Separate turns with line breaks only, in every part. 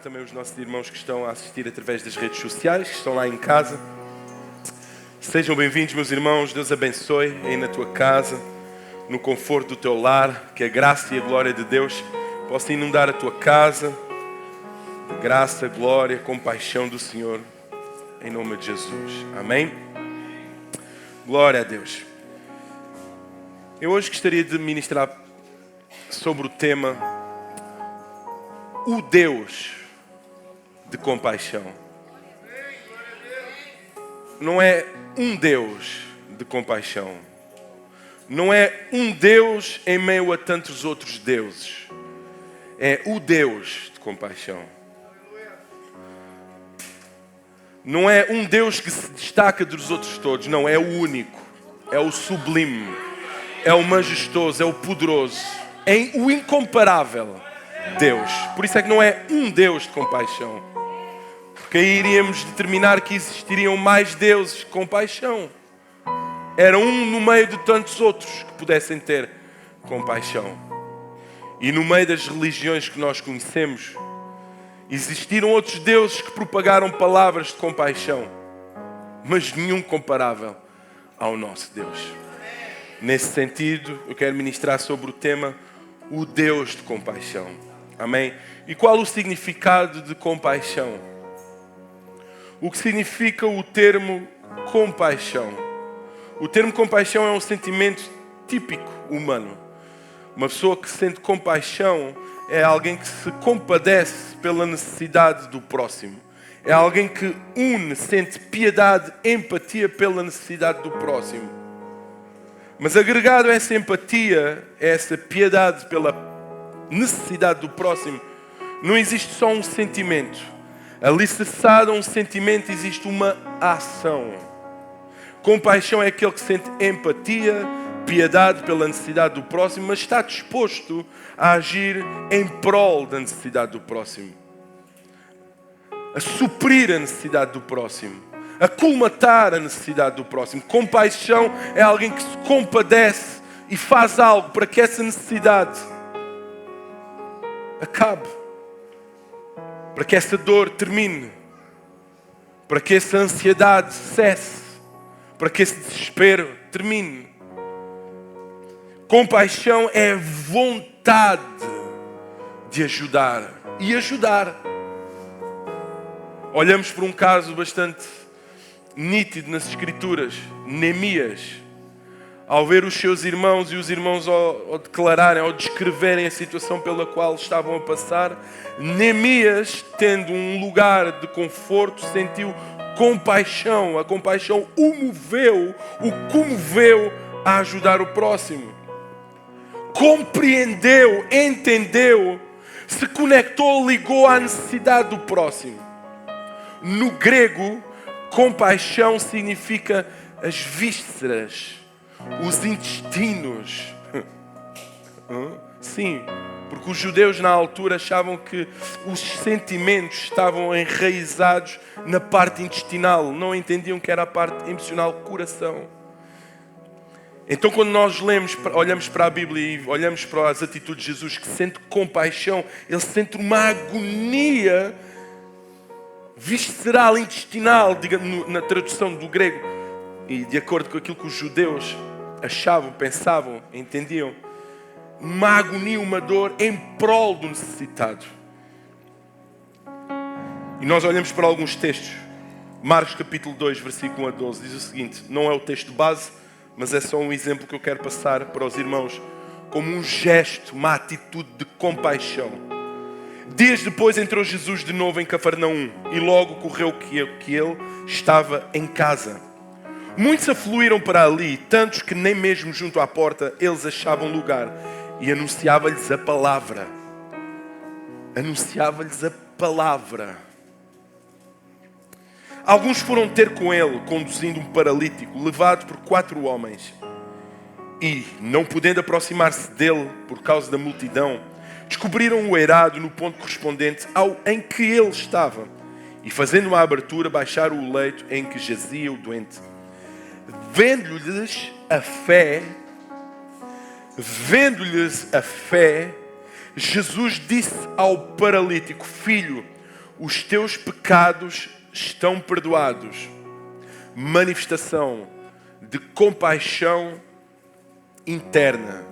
também os nossos irmãos que estão a assistir através das redes sociais, que estão lá em casa. Sejam bem-vindos, meus irmãos. Deus abençoe aí na tua casa, no conforto do teu lar. Que a graça e a glória de Deus possam inundar a tua casa. Graça, glória, compaixão do Senhor, em nome de Jesus. Amém? Glória a Deus. Eu hoje gostaria de ministrar sobre o tema o Deus de compaixão. Não é um Deus de compaixão. Não é um Deus em meio a tantos outros deuses. É o Deus de compaixão. Não é um Deus que se destaca dos outros todos. Não, é o único. É o sublime. É o majestoso. É o poderoso. É o incomparável Deus. Por isso é que não é um Deus de compaixão. Porque aí iríamos determinar que existiriam mais deuses de compaixão. Era um no meio de tantos outros que pudessem ter compaixão. E no meio das religiões que nós conhecemos, existiram outros deuses que propagaram palavras de compaixão. Mas nenhum comparável ao nosso Deus. Nesse sentido, eu quero ministrar sobre o tema o Deus de compaixão. Amém? E qual o significado de compaixão? O que significa o termo compaixão? O termo compaixão é um sentimento típico humano. Uma pessoa que sente compaixão é alguém que se compadece pela necessidade do próximo. É alguém que sente piedade, empatia pela necessidade do próximo. Mas agregado a essa empatia, a essa piedade pela necessidade do próximo, não existe só um sentimento. Alicerçado a um sentimento existe uma ação. Compaixão é aquele que sente empatia, piedade pela necessidade do próximo, mas está disposto a agir em prol da necessidade do próximo. A suprir a necessidade do próximo. A colmatar a necessidade do próximo. Compaixão é alguém que se compadece e faz algo para que essa necessidade acabe. Para que essa dor termine. Para que essa ansiedade cesse. Para que esse desespero termine. Compaixão é vontade de ajudar. E ajudar. Olhamos para um caso bastante nítido nas Escrituras. Neemias. Ao ver os seus irmãos e os irmãos ao declararem, ao descreverem a situação pela qual estavam a passar, Neemias, tendo um lugar de conforto, sentiu compaixão. A compaixão o comoveu a ajudar o próximo. Compreendeu, entendeu, se conectou, ligou à necessidade do próximo. No grego, compaixão significa as vísceras, os intestinos. Sim, porque os judeus na altura achavam que os sentimentos estavam enraizados na parte intestinal. Não entendiam que era a parte emocional, coração. Então quando nós olhamos para a Bíblia e olhamos para as atitudes de Jesus, que sente compaixão, ele sente uma agonia visceral, intestinal, na tradução do grego. E de acordo com aquilo que os judeus achavam, pensavam, entendiam, uma agonia, uma dor em prol do necessitado. E nós olhamos para alguns textos. Marcos capítulo 2, versículo 1 a 12, diz o seguinte, não é o texto base, mas é só um exemplo que eu quero passar para os irmãos, como um gesto, uma atitude de compaixão. Dias depois entrou Jesus de novo em Cafarnaum, e logo ocorreu que ele estava em casa. Muitos afluíram para ali, tantos que nem mesmo junto à porta eles achavam lugar, e anunciava-lhes a palavra. Anunciava-lhes a palavra. Alguns foram ter com ele, conduzindo um paralítico, levado por 4 homens. E, não podendo aproximar-se dele por causa da multidão, descobriram o eirado no ponto correspondente ao em que ele estava. E, fazendo uma abertura, baixaram o leito em que jazia o doente. Vendo-lhes a fé, Jesus disse ao paralítico, filho, os teus pecados estão perdoados. Manifestação de compaixão interna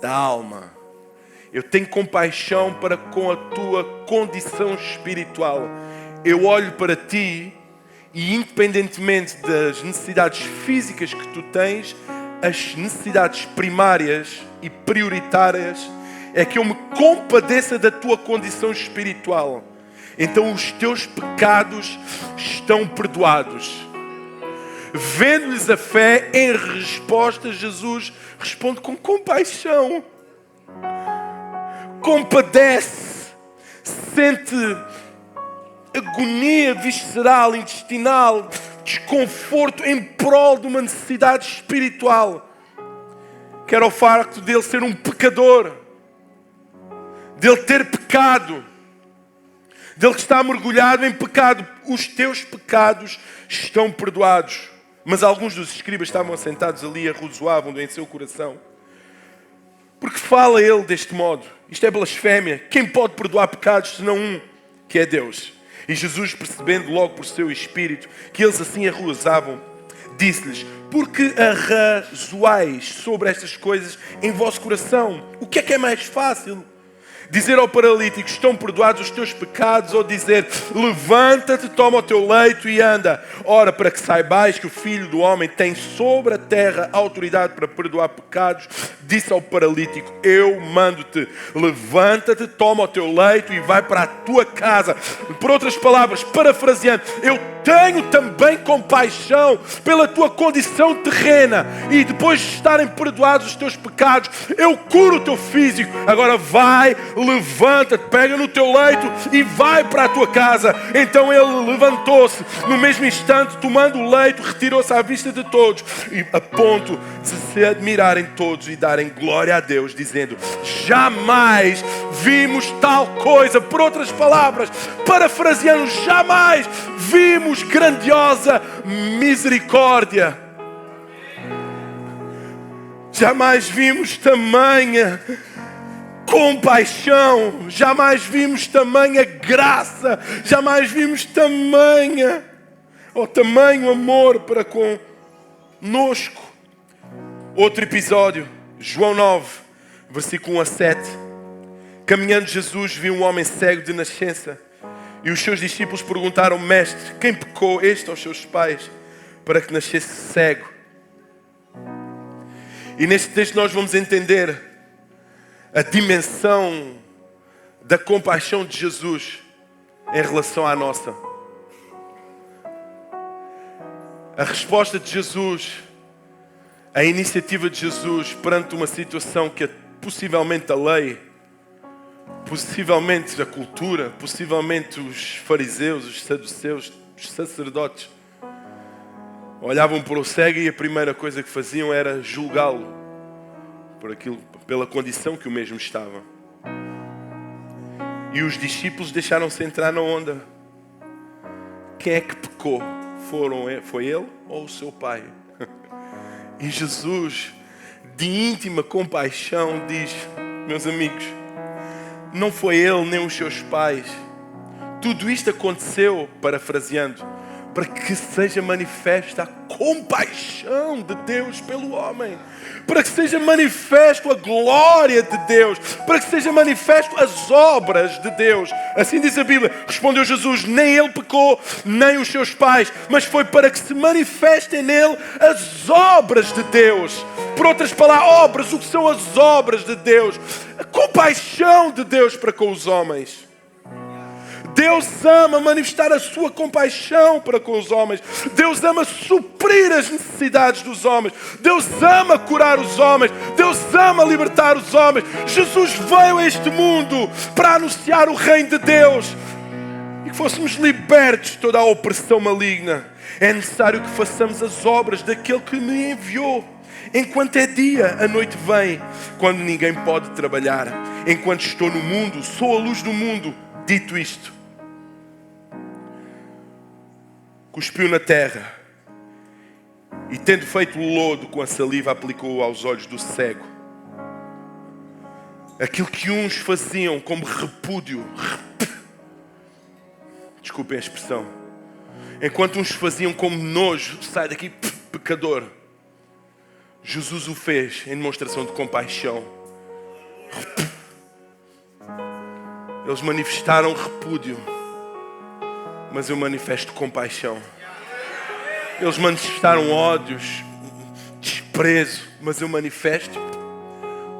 da alma. Eu tenho compaixão para com a tua condição espiritual. Eu olho para ti e, independentemente das necessidades físicas que tu tens, as necessidades primárias e prioritárias é que eu me compadeça da tua condição espiritual. Então os teus pecados estão perdoados. Vendo-lhes a fé, em resposta, Jesus responde com compaixão. Compadece, sente agonia visceral, intestinal, desconforto em prol de uma necessidade espiritual. Que era o facto dele ser um pecador, dele ter pecado, dele que está mergulhado em pecado. Os teus pecados estão perdoados. Mas alguns dos escribas estavam assentados ali e arrazoavam em seu coração. Porque fala ele deste modo? Isto é blasfémia. Quem pode perdoar pecados senão um, que é Deus? E Jesus, percebendo logo por seu espírito que eles assim arrazoavam, disse-lhes: por que arrazoais sobre estas coisas em vosso coração? O que é mais fácil? Dizer ao paralítico: estão perdoados os teus pecados, ou dizer: levanta-te, toma o teu leito e anda? Ora, para que saibais que o Filho do Homem tem sobre a terra autoridade para perdoar pecados, disse ao paralítico: eu mando-te, levanta-te, toma o teu leito e vai para a tua casa. Por outras palavras, parafraseando, eu tenho também compaixão pela tua condição terrena, e depois de estarem perdoados os teus pecados, eu curo o teu físico. Agora vai, levanta-te, pega no teu leito e vai para a tua casa. Então ele levantou-se, no mesmo instante, tomando o leito, retirou-se à vista de todos, e a ponto de se admirarem todos e darem glória a Deus, dizendo: jamais vimos tal coisa. Por outras palavras, parafraseando, jamais vimos grandiosa misericórdia. Jamais vimos tamanha compaixão, jamais vimos tamanha graça, jamais vimos tamanho amor para conosco. Outro episódio, João 9, versículo 1 a 7. Caminhando Jesus viu um homem cego de nascença, e os seus discípulos perguntaram: mestre, quem pecou, este ou os seus pais, para que nascesse cego? E neste texto nós vamos entender a dimensão da compaixão de Jesus em relação à nossa. A resposta de Jesus, a iniciativa de Jesus perante uma situação que possivelmente a lei, possivelmente a cultura, possivelmente os fariseus, os saduceus, os sacerdotes, olhavam para o cego e a primeira coisa que faziam era julgá-lo pela condição que o mesmo estava. E os discípulos deixaram-se entrar na onda. Quem é que pecou? Foi ele ou o seu pai? E Jesus, de íntima compaixão, diz: meus amigos, não foi ele nem os seus pais. Tudo isto aconteceu, parafraseando, para que seja manifesta a compaixão de Deus pelo homem, para que seja manifesto a glória de Deus, para que seja manifesto as obras de Deus. Assim diz a Bíblia. Respondeu Jesus: nem ele pecou, nem os seus pais, mas foi para que se manifestem nele as obras de Deus. Por outras palavras, obras, o que são as obras de Deus? A compaixão de Deus para com os homens. Deus ama manifestar a sua compaixão para com os homens. Deus ama suprir as necessidades dos homens. Deus ama curar os homens. Deus ama libertar os homens. Jesus veio a este mundo para anunciar o reino de Deus e que fôssemos libertos de toda a opressão maligna. É necessário que façamos as obras daquele que me enviou. Enquanto é dia, a noite vem, quando ninguém pode trabalhar. Enquanto estou no mundo, sou a luz do mundo. Dito isto, cuspiu na terra e, tendo feito o lodo com a saliva, aplicou-o aos olhos do cego. Aquilo que uns faziam como repúdio, Desculpem a expressão. Enquanto uns faziam como nojo, sai daqui, pecador. Jesus o fez em demonstração de compaixão. Eles manifestaram repúdio, mas eu manifesto compaixão. Eles manifestaram ódios, desprezo, mas eu manifesto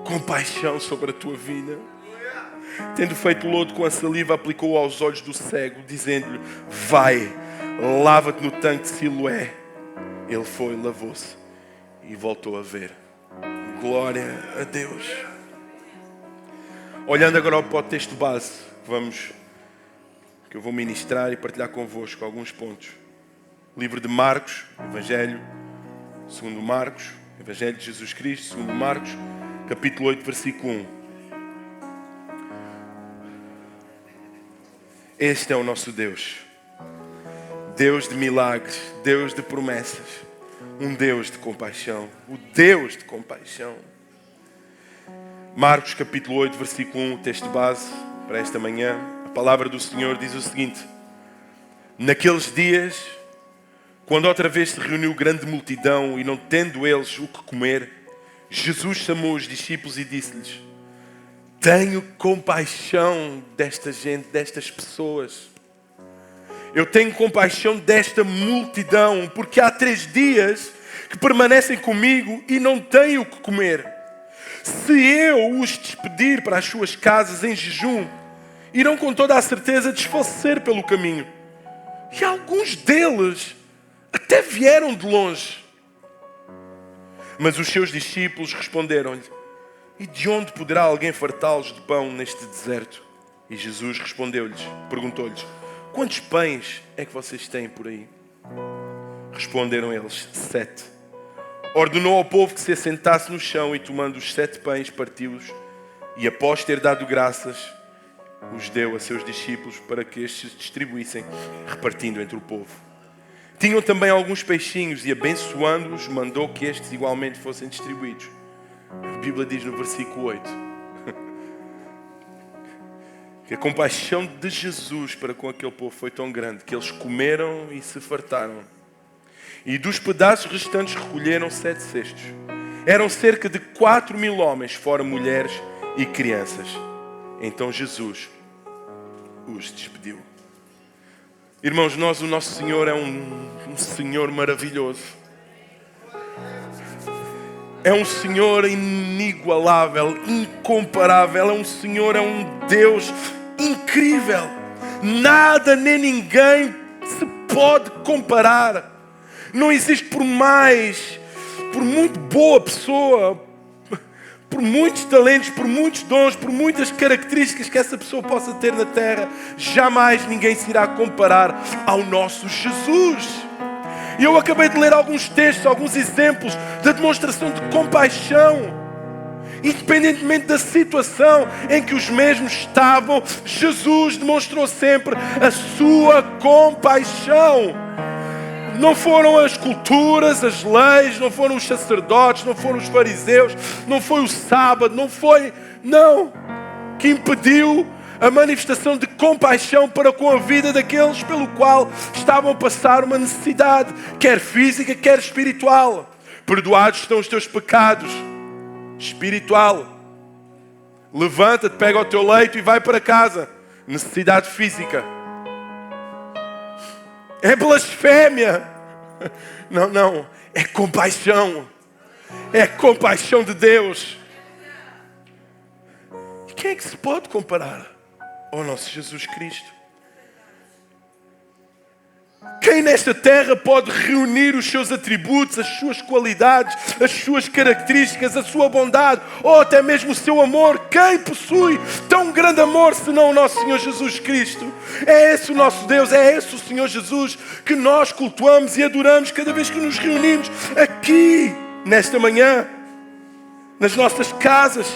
compaixão sobre a tua vida. Tendo feito lodo com a saliva, aplicou aos olhos do cego, dizendo-lhe: vai, lava-te no tanque de Siloé. Ele foi, lavou-se e voltou a ver. Glória a Deus. Olhando agora para o texto base, que eu vou ministrar e partilhar convosco alguns pontos. Livro de Marcos, Evangelho segundo Marcos, Evangelho de Jesus Cristo segundo Marcos, capítulo 8, versículo 1. Este é o nosso Deus. Deus de milagres, Deus de promessas, um Deus de compaixão, o Deus de compaixão. Marcos capítulo 8, versículo 1, texto base para esta manhã. A palavra do Senhor diz o seguinte: naqueles dias, quando outra vez se reuniu grande multidão e não tendo eles o que comer, Jesus chamou os discípulos e disse-lhes: tenho compaixão desta gente, destas pessoas. Eu tenho compaixão desta multidão, porque há 3 dias que permanecem comigo e não têm o que comer. Se eu os despedir para as suas casas em jejum, irão com toda a certeza desfalecer pelo caminho. E alguns deles até vieram de longe. Mas os seus discípulos responderam-lhe: e de onde poderá alguém fartá-los de pão neste deserto? E Jesus perguntou-lhes: quantos pães é que vocês têm por aí? Responderam eles: 7. Ordenou ao povo que se assentasse no chão e, tomando os 7 pães, partiu-os e, após ter dado graças, os deu a seus discípulos para que estes distribuíssem, repartindo entre o povo. Tinham também alguns peixinhos e, abençoando-os, mandou que estes igualmente fossem distribuídos. A Bíblia diz no versículo 8 que a compaixão de Jesus para com aquele povo foi tão grande que eles comeram e se fartaram. E dos pedaços restantes recolheram 7 cestos. Eram cerca de 4.000 homens, fora mulheres e crianças. Então Jesus os despediu. Irmãos, o nosso Senhor é um Senhor maravilhoso. É um Senhor inigualável, incomparável. É um Senhor, é um Deus incrível. Nada nem ninguém se pode comparar. Não existe por muito boa pessoa, por muitos talentos, por muitos dons, por muitas características que essa pessoa possa ter na terra, jamais ninguém se irá comparar ao nosso Jesus. E eu acabei de ler alguns textos, alguns exemplos da demonstração de compaixão. Independentemente da situação em que os mesmos estavam, Jesus demonstrou sempre a sua compaixão. Não foram as culturas, as leis, não foram os sacerdotes, não foram os fariseus, não foi o sábado, não, que impediu a manifestação de compaixão para com a vida daqueles pelo qual estavam a passar uma necessidade, quer física, quer espiritual. Perdoados estão os teus pecados. Espiritual. Levanta-te, pega o teu leito e vai para casa. Necessidade física. É blasfémia. Não. É compaixão. É compaixão de Deus. E quem é que se pode comparar ao nosso Jesus Cristo? Quem nesta terra pode reunir os seus atributos, as suas qualidades, as suas características, a sua bondade, ou até mesmo o seu amor? Quem possui tão grande amor senão o nosso Senhor Jesus Cristo? É esse o nosso Deus, é esse o Senhor Jesus que nós cultuamos e adoramos cada vez que nos reunimos aqui, nesta manhã, nas nossas casas.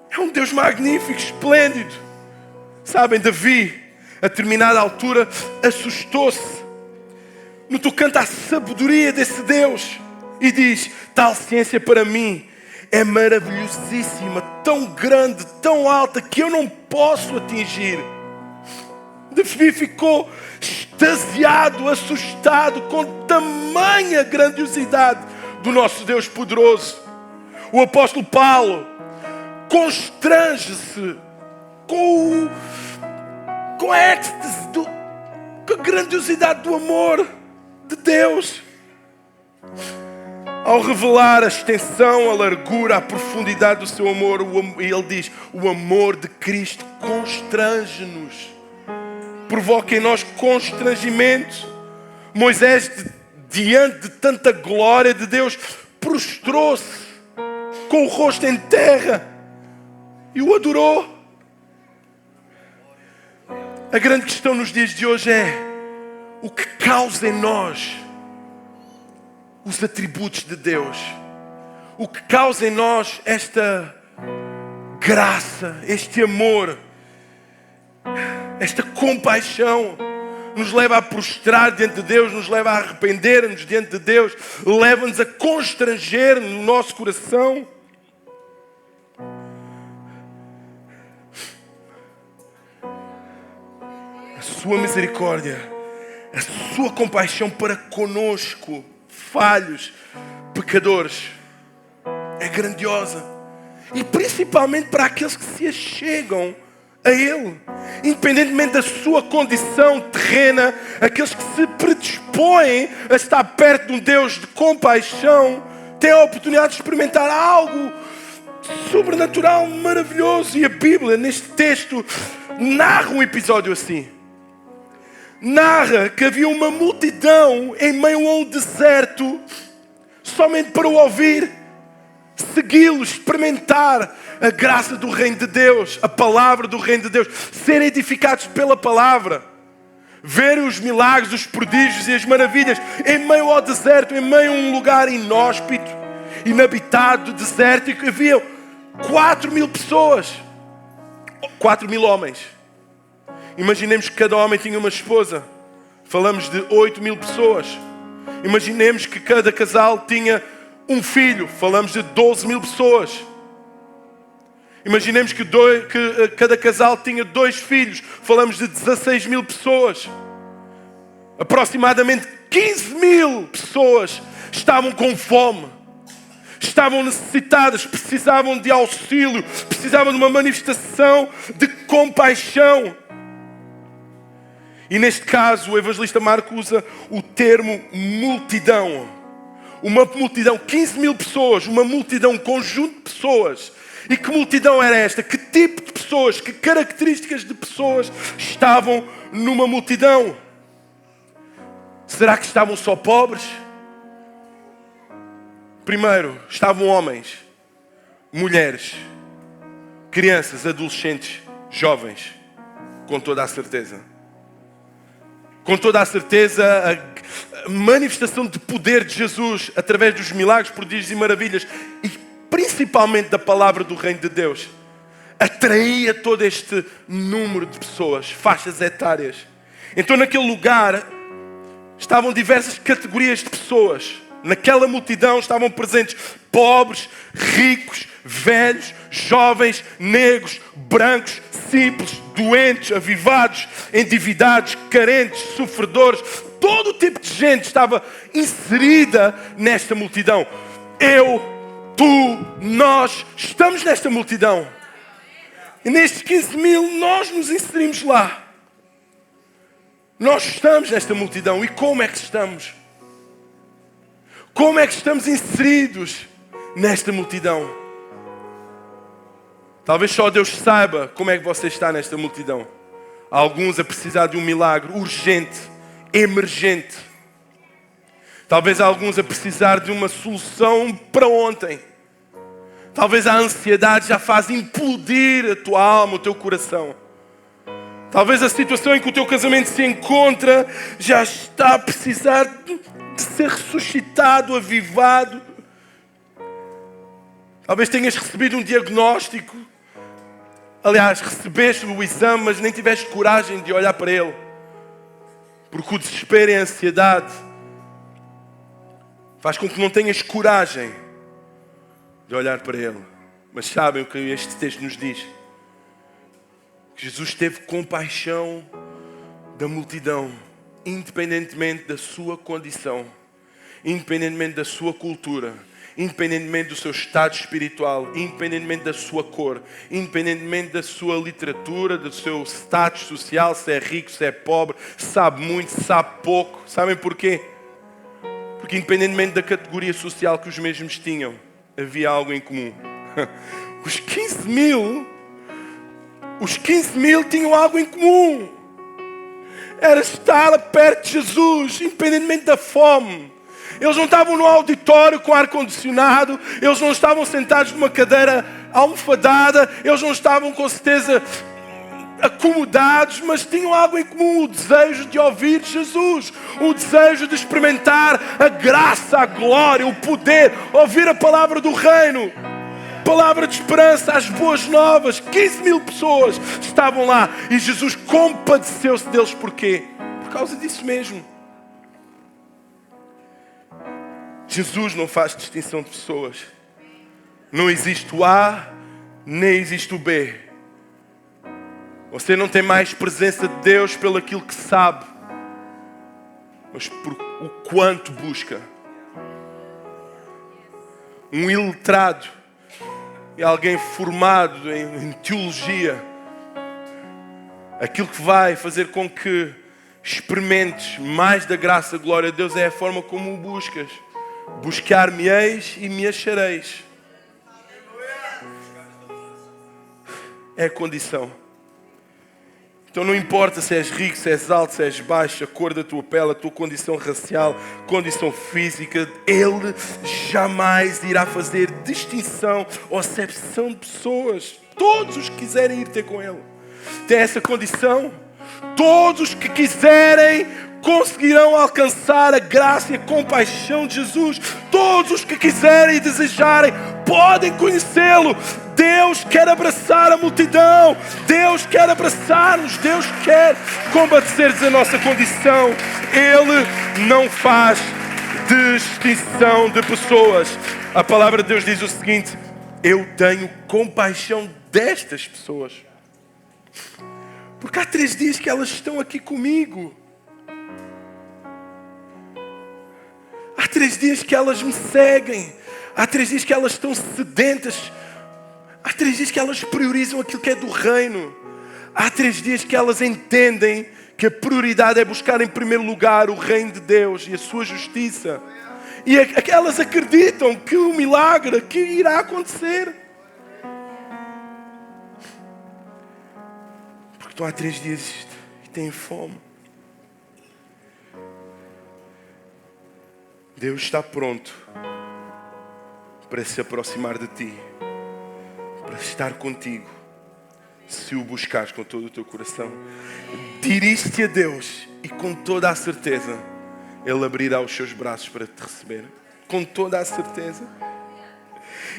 É um Deus magnífico, esplêndido. Sabem, Davi, a determinada altura, assustou-se no tocante à sabedoria desse Deus e diz: tal ciência para mim é maravilhosíssima, tão grande, tão alta, que eu não posso atingir. Davi ficou extasiado, assustado com tamanha grandiosidade do nosso Deus poderoso. O apóstolo Paulo constrange-se com a êxtase, com a grandiosidade do amor de Deus. Ao revelar a extensão, a largura, a profundidade do seu amor, ele diz: o amor de Cristo constrange-nos, provoca em nós constrangimento. Moisés, diante de tanta glória de Deus, prostrou-se com o rosto em terra e o adorou. A grande questão nos dias de hoje é o que causa em nós os atributos de Deus, o que causa em nós esta graça, este amor, esta compaixão, nos leva a prostrar diante de Deus, nos leva a arrepender-nos diante de Deus, leva-nos a constranger no nosso coração. A sua misericórdia, a sua compaixão para conosco, falhos, pecadores, é grandiosa. E principalmente para aqueles que se achegam a Ele, independentemente da sua condição terrena, aqueles que se predispõem a estar perto de um Deus de compaixão, têm a oportunidade de experimentar algo sobrenatural, maravilhoso. E a Bíblia, neste texto, narra um episódio assim. Narra que havia uma multidão em meio a um deserto, somente para o ouvir, segui-lo, experimentar a graça do reino de Deus, a palavra do reino de Deus, serem edificados pela palavra, verem os milagres, os prodígios e as maravilhas em meio ao deserto, em meio a um lugar inóspito, inabitado, deserto, e que havia 4.000 pessoas, 4.000 homens. Imaginemos que cada homem tinha uma esposa. Falamos de 8.000 pessoas. Imaginemos que cada casal tinha um filho. Falamos de 12.000 pessoas. Imaginemos que cada casal tinha 2 filhos. Falamos de 16.000 pessoas. Aproximadamente 15.000 pessoas estavam com fome. Estavam necessitadas, precisavam de auxílio, precisavam de uma manifestação de compaixão. E neste caso, o evangelista Marcos usa o termo multidão. Uma multidão, 15.000 pessoas, uma multidão, um conjunto de pessoas. E que multidão era esta? Que tipo de pessoas, que características de pessoas estavam numa multidão? Será que estavam só pobres? Primeiro, estavam homens, mulheres, crianças, adolescentes, jovens, com toda a certeza. Com toda a certeza, a manifestação de poder de Jesus através dos milagres, prodígios e maravilhas, e principalmente da palavra do reino de Deus, atraía todo este número de pessoas, faixas etárias. Então naquele lugar estavam diversas categorias de pessoas. Naquela multidão estavam presentes pobres, ricos, velhos, jovens, negros, brancos, simples, doentes, avivados, endividados, carentes, sofredores. Todo tipo de gente estava inserida nesta multidão. Eu, tu, nós estamos nesta multidão. E nestes 15.000 nós nos inserimos lá. Nós estamos nesta multidão. E como é que estamos? Como é que estamos inseridos nesta multidão? Talvez só Deus saiba como é que você está nesta multidão. Há alguns a precisar de um milagre urgente, emergente. Talvez há alguns a precisar de uma solução para ontem. Talvez a ansiedade já faz implodir a tua alma, o teu coração. Talvez a situação em que o teu casamento se encontra já está a precisar de ser ressuscitado, avivado. Talvez tenhas recebido um diagnóstico. Aliás, recebeste o exame, mas nem tiveste coragem de olhar para ele. Porque o desespero e a ansiedade faz com que não tenhas coragem de olhar para ele. Mas sabem o que este texto nos diz? Que Jesus teve compaixão da multidão, independentemente da sua condição, independentemente da sua cultura, independentemente do seu estado espiritual, independentemente da sua cor, independentemente da sua literatura, do seu status social, se é rico, se é pobre, sabe muito, sabe pouco. Sabem porquê? Porque independentemente da categoria social que os mesmos tinham, havia algo em comum. Os 15 mil tinham algo em comum. Era estar perto de Jesus, independentemente da fome. Eles não estavam no auditório com ar-condicionado, eles não estavam sentados numa cadeira almofadada, eles não estavam com certeza acomodados, mas tinham algo em comum: o desejo de ouvir Jesus, o desejo de experimentar a graça, a glória, o poder, ouvir a palavra do reino, palavra de esperança, as boas novas. 15 mil pessoas estavam lá e Jesus compadeceu-se deles. Porquê? Por causa disso mesmo. Jesus não faz distinção de pessoas. Não existe o A, nem existe o B. Você não tem mais presença de Deus pelo aquilo que sabe, mas por o quanto busca. Um iletrado e alguém formado em teologia, aquilo que vai fazer com que experimentes mais da graça e glória de Deus é a forma como o buscas. Buscar-me-eis e me achareis. É a condição. Então não importa se és rico, se és alto, se és baixo, a cor da tua pele, a tua condição racial, condição física, Ele jamais irá fazer distinção ou acepção de pessoas. Todos os que quiserem ir ter com Ele têm essa condição. Todos os que quiserem conseguirão alcançar a graça e a compaixão de Jesus. Todos os que quiserem e desejarem podem conhecê-lo. Deus quer abraçar a multidão. Deus quer abraçar-nos. Deus quer compadecer-nos a nossa condição. Ele não faz distinção de pessoas. A palavra de Deus diz o seguinte: eu tenho compaixão destas pessoas, porque há 3 dias que elas estão aqui comigo. Há 3 dias que elas me seguem. Há 3 dias que elas estão sedentas. Há 3 dias que elas priorizam aquilo que é do reino. Há 3 dias que elas entendem que a prioridade é buscar em primeiro lugar o reino de Deus e a sua justiça. E elas acreditam que o milagre que irá acontecer. Porque estão há 3 dias e têm fome. Deus está pronto para se aproximar de ti, para estar contigo, se o buscares com todo o teu coração. Dirige-te a Deus e com toda a certeza Ele abrirá os seus braços para te receber. Com toda a certeza.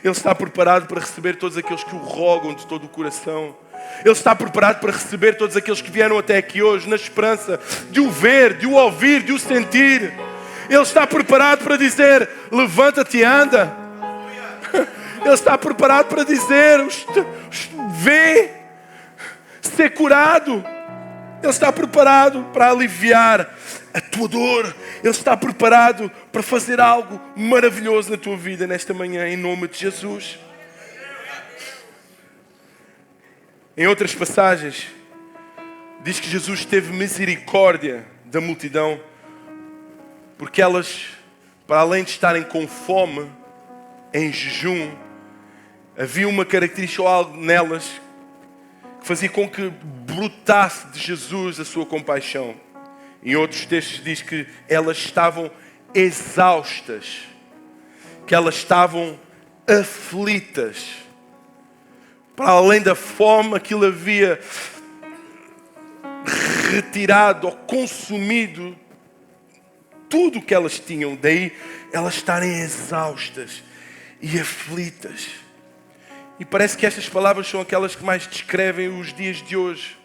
Ele está preparado para receber todos aqueles que o rogam de todo o coração. Ele está preparado para receber todos aqueles que vieram até aqui hoje na esperança de o ver, de o ouvir, de o sentir. Ele está preparado para dizer: levanta-te e anda. Ele está preparado para dizer: vê, ser curado. Ele está preparado para aliviar a tua dor. Ele está preparado para fazer algo maravilhoso na tua vida nesta manhã, em nome de Jesus. Em outras passagens, diz que Jesus teve misericórdia da multidão, porque elas, para além de estarem com fome, em jejum, havia uma característica ou algo nelas que fazia com que brotasse de Jesus a sua compaixão. Em outros textos diz que elas estavam exaustas, que elas estavam aflitas. Para além da fome, aquilo havia retirado ou consumido tudo o que elas tinham. Daí elas estarem exaustas e aflitas. E parece que estas palavras são aquelas que mais descrevem os dias de hoje.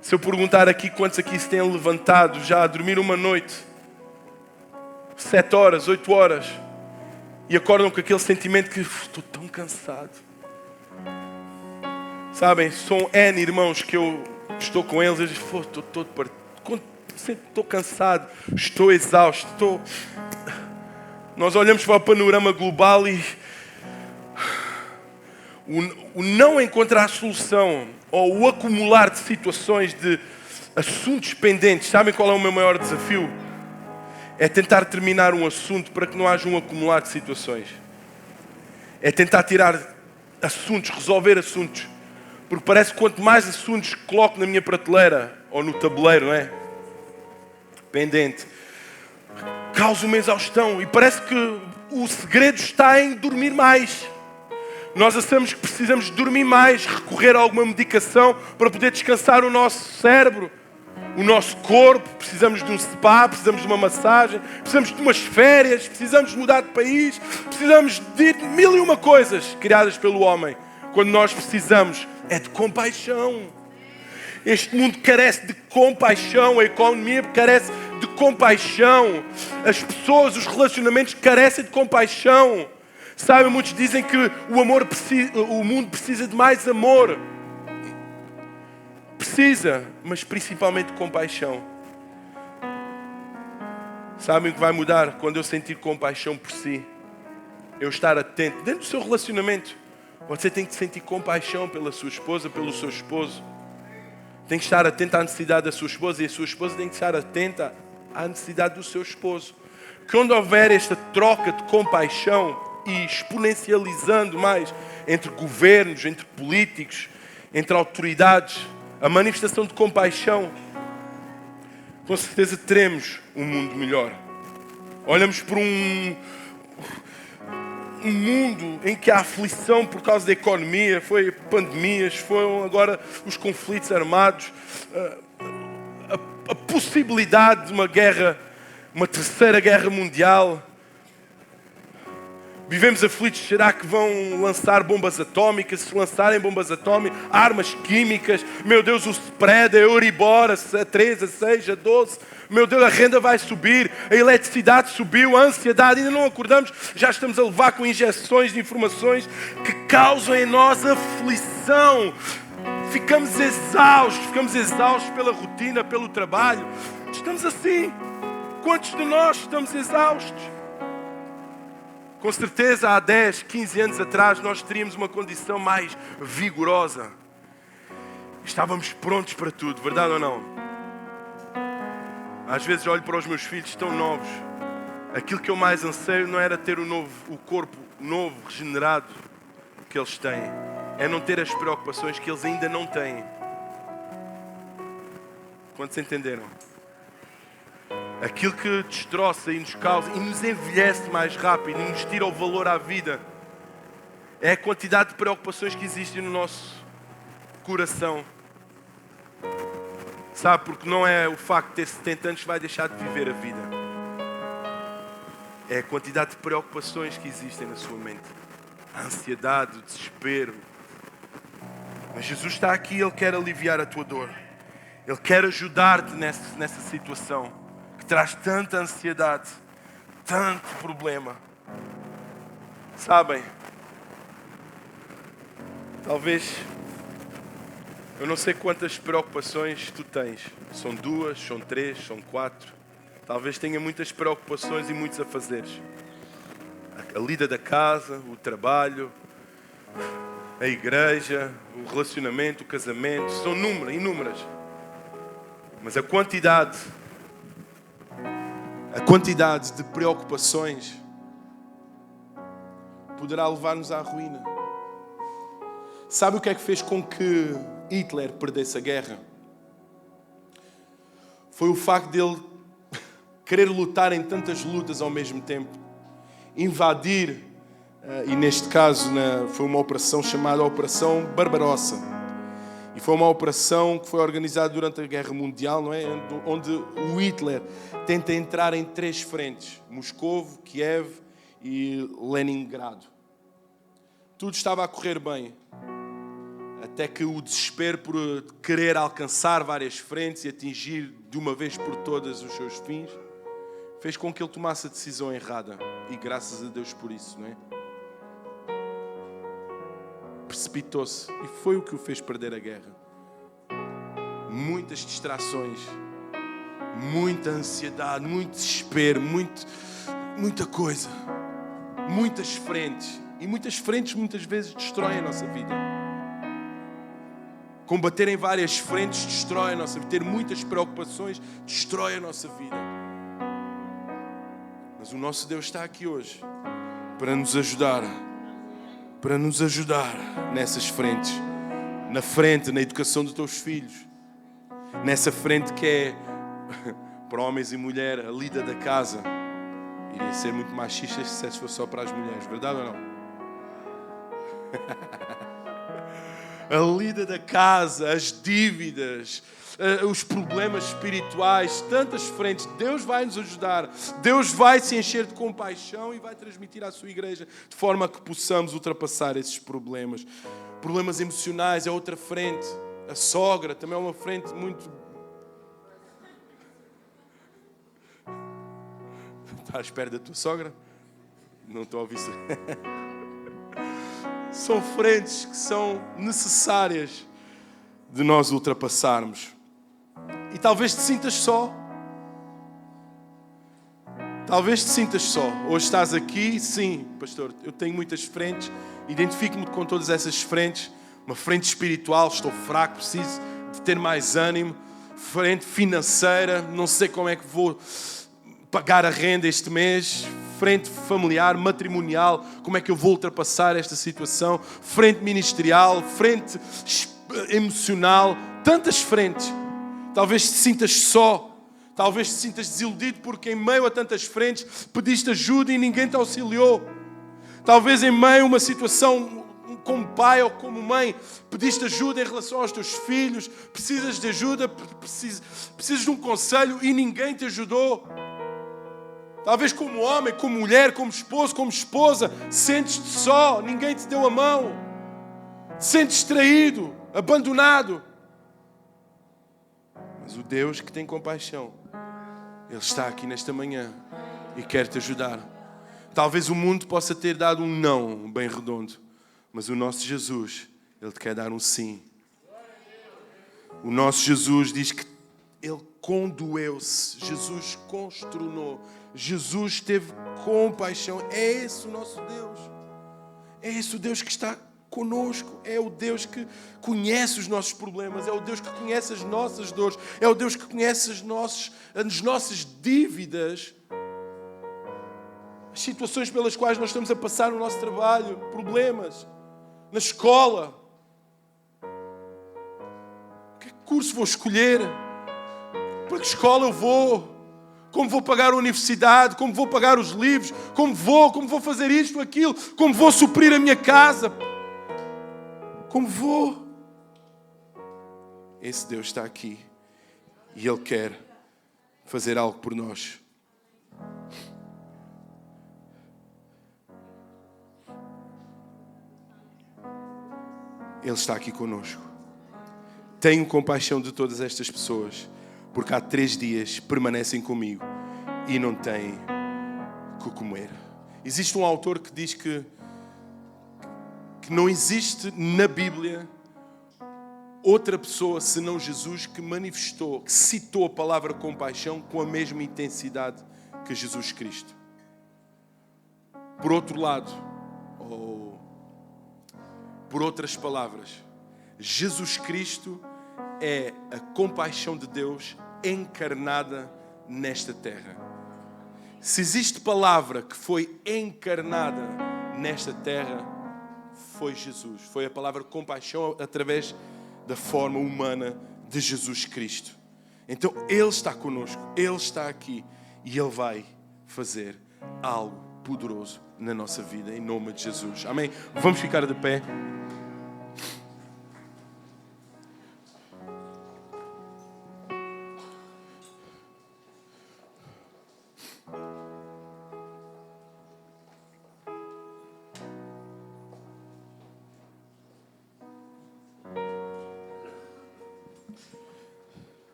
Se eu perguntar aqui quantos aqui se têm levantado já a dormir uma noite, 7 horas, 8 horas, e acordam com aquele sentimento que estou tão cansado. Sabem, são N irmãos que eu estou com eles, eles dizem, estou todo partido. Estou cansado, estou exausto, Nós olhamos para o panorama global e o não encontrar solução ou o acumular de situações, de assuntos pendentes, sabem qual é o meu maior desafio? É tentar terminar um assunto para que não haja um acumular de situações. É tentar tirar assuntos, resolver assuntos. Porque parece que quanto mais assuntos coloco na minha prateleira ou no tabuleiro, não é? Pendente, causa uma exaustão. E parece que o segredo está em dormir mais. Nós achamos que precisamos de dormir mais, recorrer a alguma medicação para poder descansar o nosso cérebro, o nosso corpo. Precisamos de um spa, precisamos de uma massagem, precisamos de umas férias, precisamos de mudar de país, precisamos de mil e uma coisas criadas pelo homem. Quando nós precisamos é de compaixão. Este mundo carece de compaixão, a economia carece de compaixão, as pessoas, os relacionamentos carecem de compaixão. Sabe, muitos dizem que o mundo precisa de mais amor. Precisa, mas principalmente de compaixão. Sabem o que vai mudar quando eu sentir compaixão por si? Eu estar atento. Dentro do seu relacionamento, você tem que sentir compaixão pela sua esposa, pelo seu esposo. Tem que estar atento à necessidade da sua esposa e a sua esposa tem que estar atenta à necessidade do seu esposo. Quando houver esta troca de compaixão e exponencializando mais entre governos, entre políticos, entre autoridades, a manifestação de compaixão, com certeza teremos um mundo melhor. Olhamos para um mundo em que há aflição por causa da economia, foi pandemias, foram agora os conflitos armados, a possibilidade de uma guerra, uma terceira guerra mundial. Vivemos aflitos, será que vão lançar bombas atómicas? Se lançarem bombas atómicas, armas químicas, meu Deus, o spread, a Euribor, a 3, a 6, a 12, meu Deus, a renda vai subir, a eletricidade subiu, a ansiedade, ainda não acordamos, já estamos a levar com injeções de informações que causam em nós aflição. Ficamos exaustos pela rotina, pelo trabalho. Estamos assim. Quantos de nós estamos exaustos? Com certeza, há 10, 15 anos atrás, nós teríamos uma condição mais vigorosa. Estávamos prontos para tudo, verdade ou não? Às vezes olho para os meus filhos tão novos. Aquilo que eu mais anseio não era ter o corpo novo, regenerado que eles têm. É não ter as preocupações que eles ainda não têm. Quantos entenderam? Aquilo que destroça e nos causa e nos envelhece mais rápido e nos tira o valor à vida é a quantidade de preocupações que existem no nosso coração. Sabe, porque não é o facto de ter 70 anos que vai deixar de viver a vida. É a quantidade de preocupações que existem na sua mente. A ansiedade, o desespero. Mas Jesus está aqui, Ele quer aliviar a tua dor. Ele quer ajudar-te nessa situação que traz tanta ansiedade, tanto problema. Sabem, talvez, eu não sei quantas preocupações tu tens. São 2, são 3, são 4. Talvez tenha muitas preocupações e muitos afazeres. A lida da casa, o trabalho, a igreja, o relacionamento, o casamento. São inúmeras. Mas a quantidade de preocupações poderá levar-nos à ruína. Sabe o que é que fez com que Hitler perdesse a guerra? Foi o facto dele querer lutar em tantas lutas ao mesmo tempo. Invadir, e neste caso foi uma operação chamada Operação Barbarossa. E foi uma operação que foi organizada durante a Guerra Mundial, não é? Onde o Hitler tenta entrar em 3 frentes: Moscovo, Kiev e Leningrado. Tudo estava a correr bem, até que o desespero por querer alcançar várias frentes e atingir de uma vez por todas os seus fins fez com que ele tomasse a decisão errada. E graças a Deus por isso, não é? Precipitou-se e foi o que o fez perder a guerra. muitas distrações, muita ansiedade, muito desespero, muita coisa, muitas frentes. E muitas frentes muitas vezes destroem a nossa vida. Combater em várias frentes destrói a nossa vida. Ter muitas preocupações destrói a nossa vida. Mas o nosso Deus está aqui hoje para nos ajudar nessas frentes. Na frente, na educação dos teus filhos. Nessa frente que é, para homens e mulheres, a lida da casa. Iria ser muito machista se fosse só para as mulheres, verdade ou não? A lida da casa, as dívidas, os problemas espirituais, tantas frentes. Deus vai nos ajudar. Deus vai se encher de compaixão e vai transmitir à sua igreja de forma que possamos ultrapassar esses problemas. Problemas emocionais é outra frente. A sogra também é uma frente muito... Está à espera da tua sogra? Não estou a ouvir isso. São frentes que são necessárias de nós ultrapassarmos. E talvez te sintas só. Talvez te sintas só. Hoje estás aqui, sim, pastor, eu tenho muitas frentes, identifico-me com todas essas frentes. Uma frente espiritual, estou fraco, preciso de ter mais ânimo. Frente financeira, não sei como é que vou pagar a renda este mês. Frente familiar, matrimonial, como é que eu vou ultrapassar esta situação? Frente ministerial, frente emocional, tantas frentes. Talvez te sintas só, talvez te sintas desiludido porque em meio a tantas frentes pediste ajuda e ninguém te auxiliou. Talvez em meio a uma situação como pai ou como mãe pediste ajuda em relação aos teus filhos, precisas de ajuda, precisas de um conselho e ninguém te ajudou. Talvez como homem, como mulher, como esposo, como esposa, sentes-te só, ninguém te deu a mão. Te sentes distraído, abandonado. Mas o Deus que tem compaixão, Ele está aqui nesta manhã e quer te ajudar. Talvez o mundo possa ter dado um não bem redondo, mas o nosso Jesus, Ele te quer dar um sim. O nosso Jesus diz que Ele condoeu-se, Jesus consternou, Jesus teve compaixão. É esse o nosso Deus. É esse o Deus que está conosco. É o Deus que conhece os nossos problemas. É o Deus que conhece as nossas dores. É o Deus que conhece as nossas dívidas. As situações pelas quais nós estamos a passar no nosso trabalho. Problemas. Na escola. Que curso vou escolher? Para que escola eu vou? Como vou pagar a universidade? Como vou pagar os livros? Como vou fazer isto, aquilo? Como vou suprir a minha casa? Como vou? Esse Deus está aqui e Ele quer fazer algo por nós. Ele está aqui conosco. Tenho compaixão de todas estas pessoas, porque há 3 dias permanecem comigo e não têm o que comer. Existe um autor que diz que não existe na Bíblia outra pessoa senão Jesus que manifestou, que citou a palavra compaixão com a mesma intensidade que Jesus Cristo. Por outro lado, ou por outras palavras, Jesus Cristo é a compaixão de Deus encarnada nesta terra. Se existe palavra que foi encarnada nesta terra, foi Jesus. Foi a palavra compaixão através da forma humana de Jesus Cristo. Então Ele está connosco, Ele está aqui e Ele vai fazer algo poderoso na nossa vida, em nome de Jesus. Amém? Vamos ficar de pé.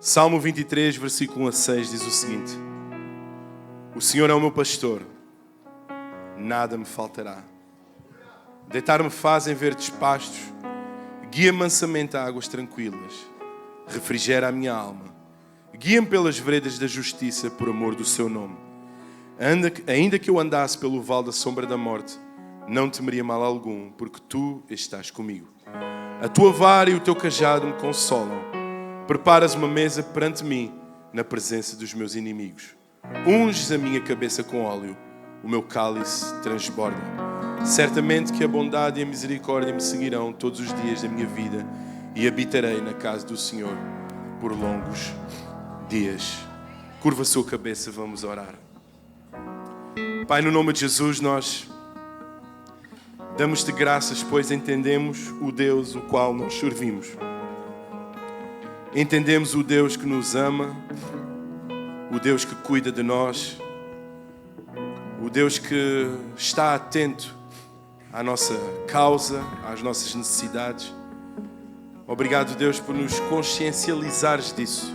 Salmo 23, versículo 1 a 6 diz o seguinte: O Senhor é o meu pastor, nada me faltará.
Deitar-me faz em verdes pastos, guia mansamente a águas tranquilas, refrigera a minha alma. Guia-me pelas veredas da justiça por amor do seu nome. Ainda que eu andasse pelo vale da sombra da morte, não temeria mal algum, porque tu estás comigo. A tua vara e o teu cajado me consolam. Preparas uma mesa perante mim, na presença dos meus inimigos. Unges a minha cabeça com óleo, o meu cálice transborda. Certamente que a bondade e a misericórdia me seguirão todos os dias da minha vida e habitarei na casa do Senhor por longos dias. Curva a sua cabeça, vamos orar. Pai, no nome de Jesus, nós damos-te graças, pois entendemos o Deus o qual nós servimos. Entendemos o Deus que nos ama, o Deus que cuida de nós, o Deus que está atento à nossa causa, às nossas necessidades. Obrigado, Deus, por nos consciencializares disso.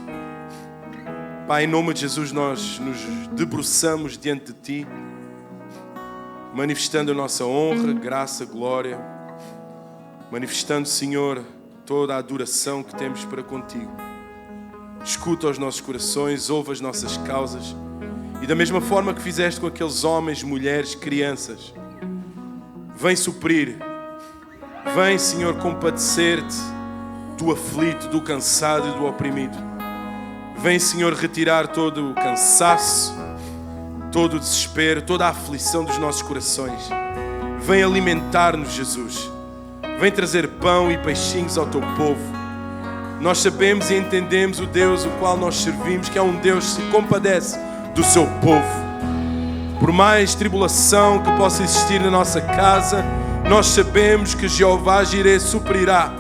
Pai, em nome de Jesus, nós nos debruçamos diante de Ti, manifestando a nossa honra, graça, glória, manifestando, Senhor, toda a adoração que temos para contigo. Escuta os nossos corações, ouve as nossas causas e da mesma forma que fizeste com aqueles homens, mulheres, crianças, vem suprir, vem, Senhor, compadecer-te do aflito, do cansado e do oprimido. Vem, Senhor, retirar todo o cansaço, todo o desespero, toda a aflição dos nossos corações. Vem alimentar-nos, Jesus. Vem trazer pão e peixinhos ao teu povo. Nós sabemos e entendemos o Deus o qual nós servimos, que é um Deus que se compadece do seu povo. Por mais tribulação que possa existir na nossa casa, nós sabemos que Jeová Jireh suprirá,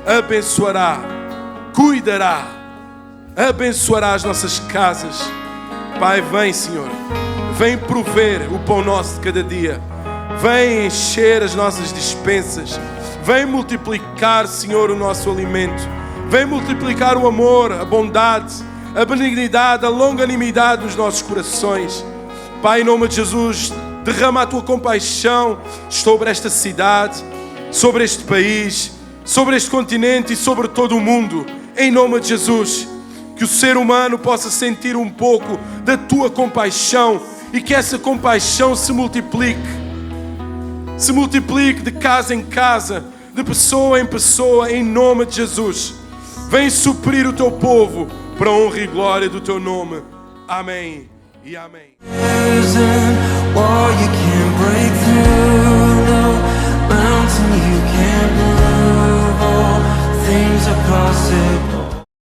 abençoará, cuidará, abençoará as nossas casas. Pai, vem, Senhor, vem prover o pão nosso de cada dia, vem encher as nossas despensas, vem multiplicar, Senhor, o nosso alimento, vem multiplicar o amor, a bondade, a benignidade, a longanimidade dos nossos corações. Pai, em nome de Jesus, derrama a tua compaixão sobre esta cidade, sobre este país, sobre este continente e sobre todo o mundo. Em nome de Jesus, que o ser humano possa sentir um pouco da tua compaixão e que essa compaixão se multiplique de casa em casa, de pessoa em pessoa, em nome de Jesus. Vem suprir o teu povo para a honra e glória do teu nome. Amém e amém.